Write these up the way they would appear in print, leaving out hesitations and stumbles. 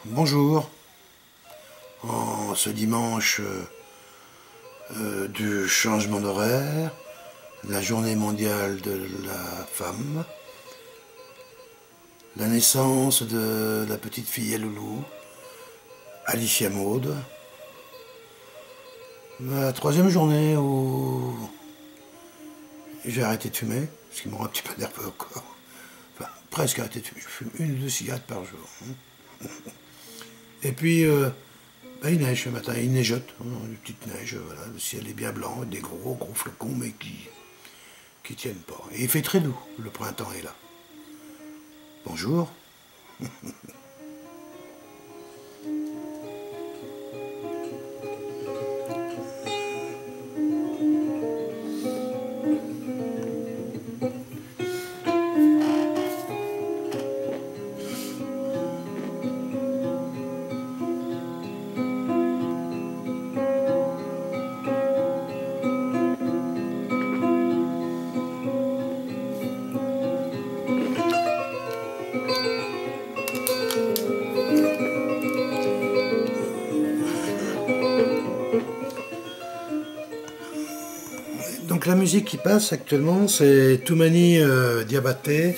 Bonjour, en ce dimanche du changement d'horaire, la journée mondiale de la femme, la naissance de la petite fille Loulou, Alicia Maud, la troisième journée où j'ai arrêté de fumer, ce qui me rend un petit peu nerveux encore, enfin presque arrêté de fumer, je fume 1 ou 2 cigarettes par jour. Et puis, il neige ce matin, il neigeote, une petite neige, voilà, le ciel est bien blanc, des gros flocons, mais qui tiennent pas. Et il fait très doux, le printemps est là. Bonjour. Donc la musique qui passe actuellement, c'est Toumani Diabaté,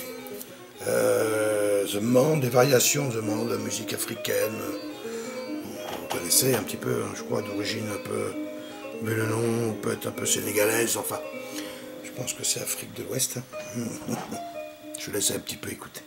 The Man, des variations The Man, de la musique africaine. Vous connaissez un petit peu, hein, je crois, d'origine un peu, mais le nom peut être un peu sénégalaise, enfin, je pense que c'est Afrique de l'Ouest. Je vous laisse un petit peu écouter.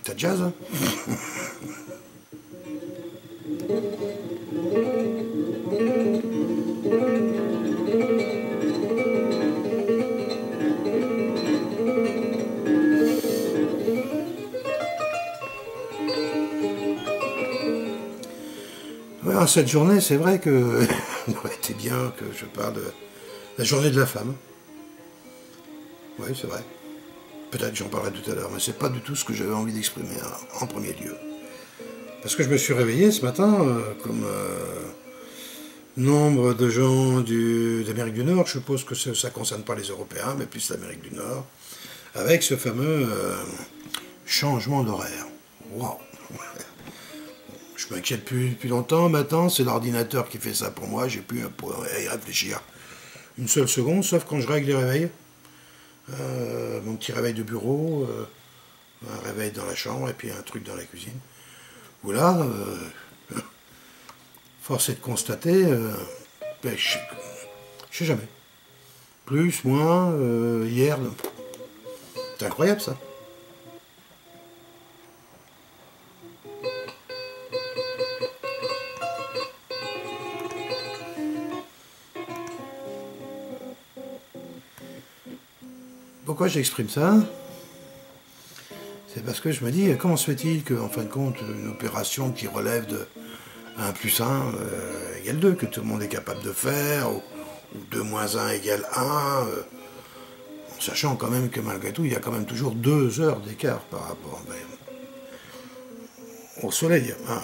T'as jazz, hein? Alors, cette journée, c'est vrai que il aurait été bien que je parle de la journée de la femme. Oui, c'est vrai. Peut-être que j'en parlerai tout à l'heure, mais c'est pas du tout ce que j'avais envie d'exprimer en premier lieu. Parce que je me suis réveillé ce matin, comme nombre de gens d'Amérique du Nord, je suppose que ça ne concerne pas les Européens, mais plus l'Amérique du Nord, avec ce fameux changement d'horaire. Waouh! Je m'inquiète depuis longtemps, maintenant c'est l'ordinateur qui fait ça pour moi, j'ai plus à y réfléchir une seule seconde, sauf quand je règle les réveils. Mon petit réveil de bureau, un réveil dans la chambre et puis un truc dans la cuisine. Où là, force est de constater, je sais jamais. Plus, moins, hier, c'est incroyable ça. Pourquoi j'exprime ça? C'est parce que je me dis, comment se fait-il qu'en fin de compte, une opération qui relève de 1 plus 1 égale 2, que tout le monde est capable de faire, ou 2 moins 1 égale 1, en sachant quand même que malgré tout, il y a quand même toujours 2 heures d'écart par rapport au soleil, hein,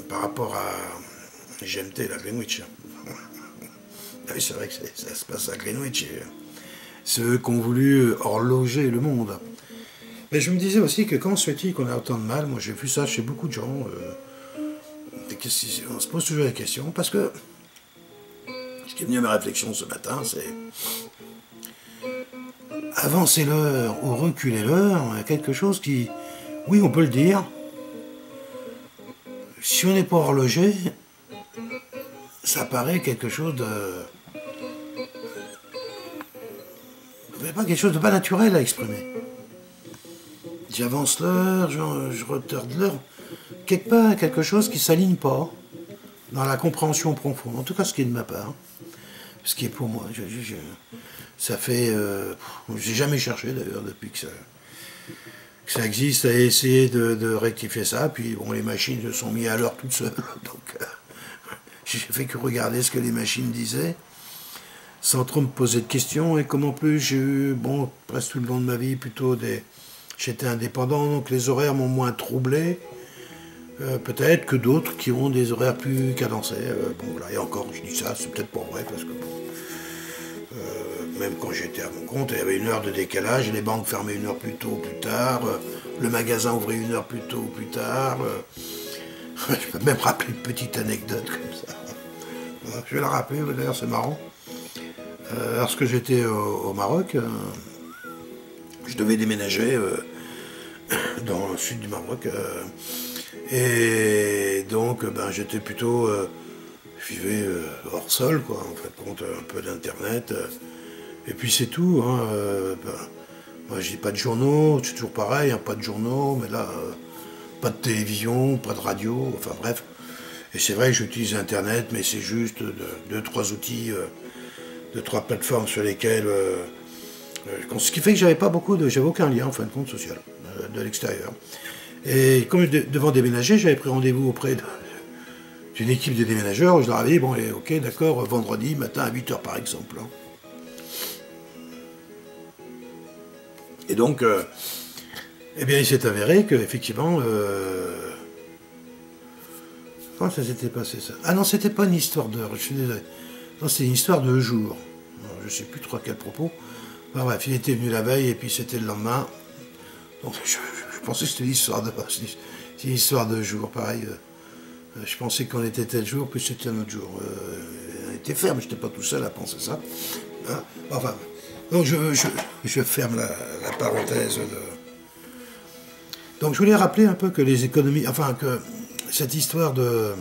par rapport à GMT, la Greenwich. Oui, c'est vrai que ça se passe à Greenwich. C'est eux qui ont voulu horloger le monde. Mais je me disais aussi que comment se fait-il qu'on a autant de mal? Moi j'ai vu ça chez beaucoup de gens. On se pose toujours la question, parce que ce qui est venu à ma réflexion ce matin, c'est avancer l'heure ou reculer l'heure, il y a quelque chose qui, oui on peut le dire, si on n'est pas horloger, ça paraît quelque chose de... pas quelque chose de pas naturel à exprimer. j'avance l'heure, je retarde l'heure. Quelque part, quelque chose qui ne s'aligne pas dans la compréhension profonde. En tout cas, ce qui est de ma part. Ce qui est pour moi. Ça fait... j'ai jamais cherché, d'ailleurs, depuis que ça existe, à essayer de rectifier ça. Puis, bon, les machines se sont mises à l'heure toutes seules. Donc, j'ai fait que regarder ce que les machines disaient, sans trop me poser de questions. Et comme en plus, j'ai eu, bon, presque tout le long de ma vie, plutôt j'étais indépendant, donc les horaires m'ont moins troublé. Peut-être que d'autres qui ont des horaires plus cadencés. Bon, voilà, et encore, je dis ça, c'est peut-être pas vrai, parce que même quand j'étais à mon compte, il y avait une heure de décalage, les banques fermaient une heure plus tôt ou plus tard, le magasin ouvrait une heure plus tôt ou plus tard. Je peux même rappeler une petite anecdote comme ça. Je vais la rappeler, d'ailleurs c'est marrant. Lorsque j'étais au Maroc, je devais déménager dans le sud du Maroc. Et donc, j'étais plutôt, je vivais hors sol, quoi, en fait, compte un peu d'internet, et puis c'est tout, hein, moi j'ai pas de journaux, c'est toujours pareil, hein, pas de journaux, mais là, pas de télévision, pas de radio, enfin bref, et c'est vrai que j'utilise internet, mais c'est juste deux, trois outils, deux, trois plateformes sur lesquelles, ce qui fait que j'avais aucun lien, en fin de compte, social, de l'extérieur. Et comme je devais déménager, j'avais pris rendez-vous auprès d'une équipe de déménageurs, où je leur avais dit, bon, ok, d'accord, vendredi matin à 8h par exemple. Et donc, eh bien, il s'est avéré qu'effectivement, comment ça s'était passé ça? Ah non, c'était pas une histoire d'heure, je suis désolé. Non, c'était une histoire de jour. Alors, je sais plus trop à quel propos. Enfin, bref, il était venu la veille et puis c'était le lendemain. Donc, je pensais que c'était une histoire c'est une histoire de jour, pareil. Je pensais qu'on était tel jour, puis c'était un autre jour. Elle était ferme, je n'étais pas tout seul à penser ça. Hein, enfin, donc je ferme la parenthèse. Donc je voulais rappeler un peu que les économies, enfin que cette histoire de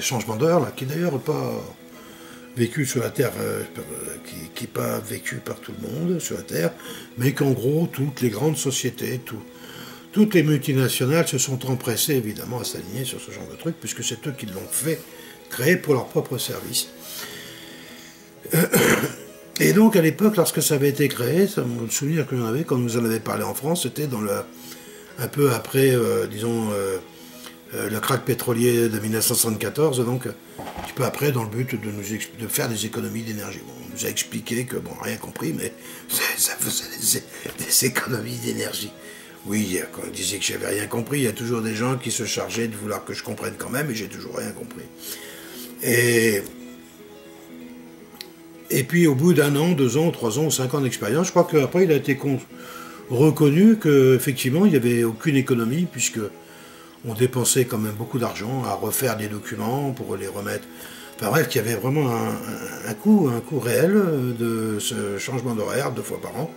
changement d'heure, qui d'ailleurs pas vécu sur la Terre, qui n'est pas vécu par tout le monde sur la Terre, mais qu'en gros, toutes les grandes sociétés, toutes les multinationales se sont empressées, évidemment, à s'aligner sur ce genre de truc, puisque c'est eux qui l'ont créé pour leur propre service. Et donc, à l'époque, lorsque ça avait été créé, le souvenir que j'en avais, quand nous en avait parlé en France, c'était un peu après, disons, le krach pétrolier de 1974, donc un petit peu après, dans le but de faire des économies d'énergie. Bon, on nous a expliqué que, bon, rien compris, mais ça faisait des économies d'énergie. Oui, quand on disait que j'avais rien compris, il y a toujours des gens qui se chargeaient de vouloir que je comprenne quand même, et j'ai toujours rien compris. Et puis, au bout d'un an, 2 ans, 3 ans, 5 ans d'expérience, je crois qu'après, il a été reconnu qu'effectivement, il n'y avait aucune économie, puisque on dépensait quand même beaucoup d'argent à refaire des documents pour les remettre. Enfin bref, qu'il y avait vraiment un coût réel de ce changement d'horaire 2 fois par an.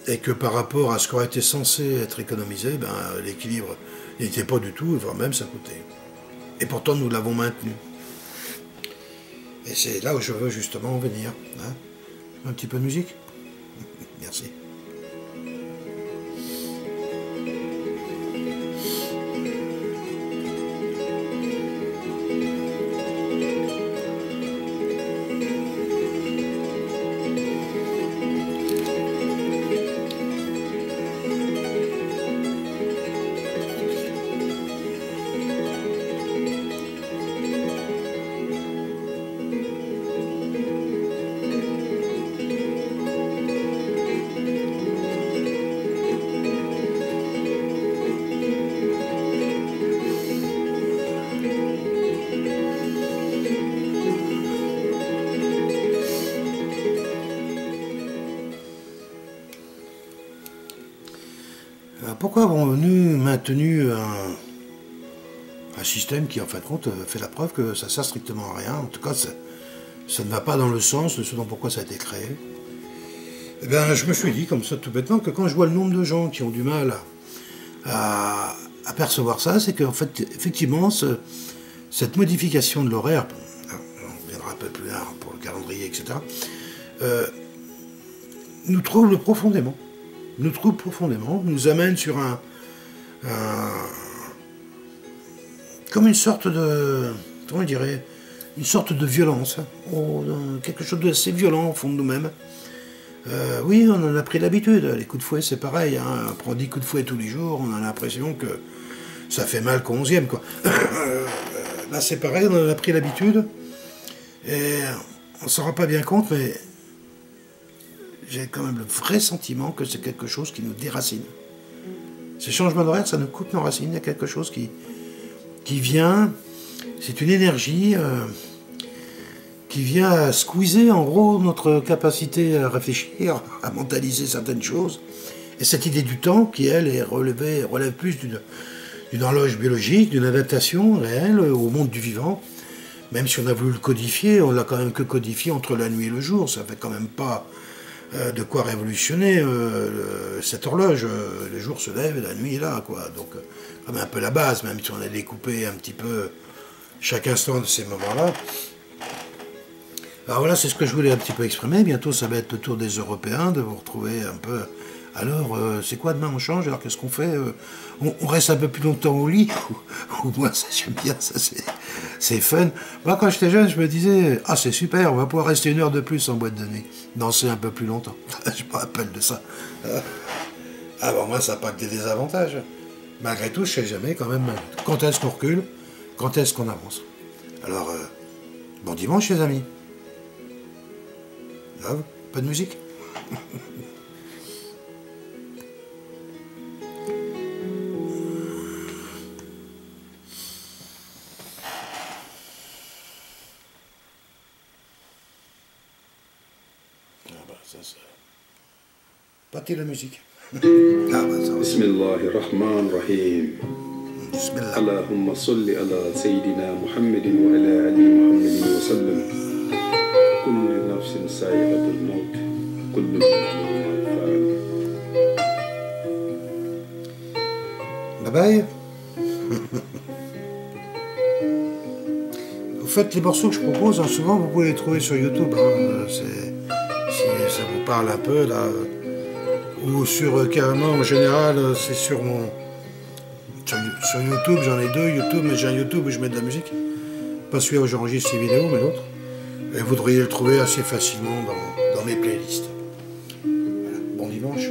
Et que par rapport à ce qui aurait été censé être économisé, l'équilibre n'était pas du tout, voire même ça coûtait. Et pourtant, nous l'avons maintenu. Et c'est là où je veux justement en venir. Hein. Un petit peu de musique. Merci. Pourquoi avons-nous maintenu un système qui, en fin de compte, fait la preuve que ça sert strictement à rien? En tout cas, ça ne va pas dans le sens de ce dont pourquoi ça a été créé. Eh bien, je me suis dit, comme ça, tout bêtement, que quand je vois le nombre de gens qui ont du mal à percevoir ça, c'est qu'en fait, effectivement, cette modification de l'horaire, on reviendra un peu plus tard pour le calendrier, etc., nous trouble profondément. Nous trouble profondément, nous amène sur comme une sorte de, comment je dirais, une sorte de violence, quelque chose d'assez violent au fond de nous-mêmes. Oui, on en a pris l'habitude, les coups de fouet c'est pareil, hein. On prend 10 coups de fouet tous les jours, on a l'impression que ça fait mal qu'au 11e, quoi. Là c'est pareil, on en a pris l'habitude, et on s'en rend pas bien compte, mais j'ai quand même le vrai sentiment que c'est quelque chose qui nous déracine. Ces changements d'horaire, ça nous coupe nos racines, il y a quelque chose qui vient, c'est une énergie qui vient squeezer en gros notre capacité à réfléchir, à mentaliser certaines choses. Et cette idée du temps qui, elle, relève plus d'une horloge biologique, d'une adaptation réelle au monde du vivant. Même si on a voulu le codifier, on l'a quand même que codifié entre la nuit et le jour. Ça fait quand même pas de quoi révolutionner cette horloge. Le jour se lève et la nuit est là, quoi. Donc, comme un peu la base, même si on a découpé un petit peu chaque instant de ces moments-là. Alors voilà, c'est ce que je voulais un petit peu exprimer. Bientôt, ça va être le tour des Européens, de vous retrouver un peu. Alors, c'est quoi demain on change? Alors qu'est-ce qu'on fait? On reste un peu plus longtemps au lit? Ou moi, ça j'aime bien, ça c'est fun. Moi, quand j'étais jeune, je me disais, ah c'est super, on va pouvoir rester 1 heure de plus en boîte de nuit. Danser un peu plus longtemps. Je me rappelle de ça. Ah bon, moi, ça n'a pas que des désavantages. Malgré tout, je sais jamais quand même quand est-ce qu'on recule, quand est-ce qu'on avance. Alors, bon dimanche les amis. Love, pas de musique. Ça, pas la musique. Bismillahirrahmanirrahim. Bismillah. Allahumma salli ala Sayyidina Muhammadin wa ala ali Muhammadin wa sallam. Kullu nafsin sa'iqatul maut. Kullu nafsin Bye bye. Vous faites les morceaux que je propose, hein, souvent vous pouvez les trouver sur YouTube. Hein, si ça vous parle un peu là, ou sur carrément en général, c'est sur mon sur YouTube. J'en ai 2 YouTube, mais j'ai un YouTube où je mets de la musique. Pas celui où j'enregistre les vidéos, mais l'autre. Et vous devriez le trouver assez facilement dans mes playlists. Voilà. Bon dimanche.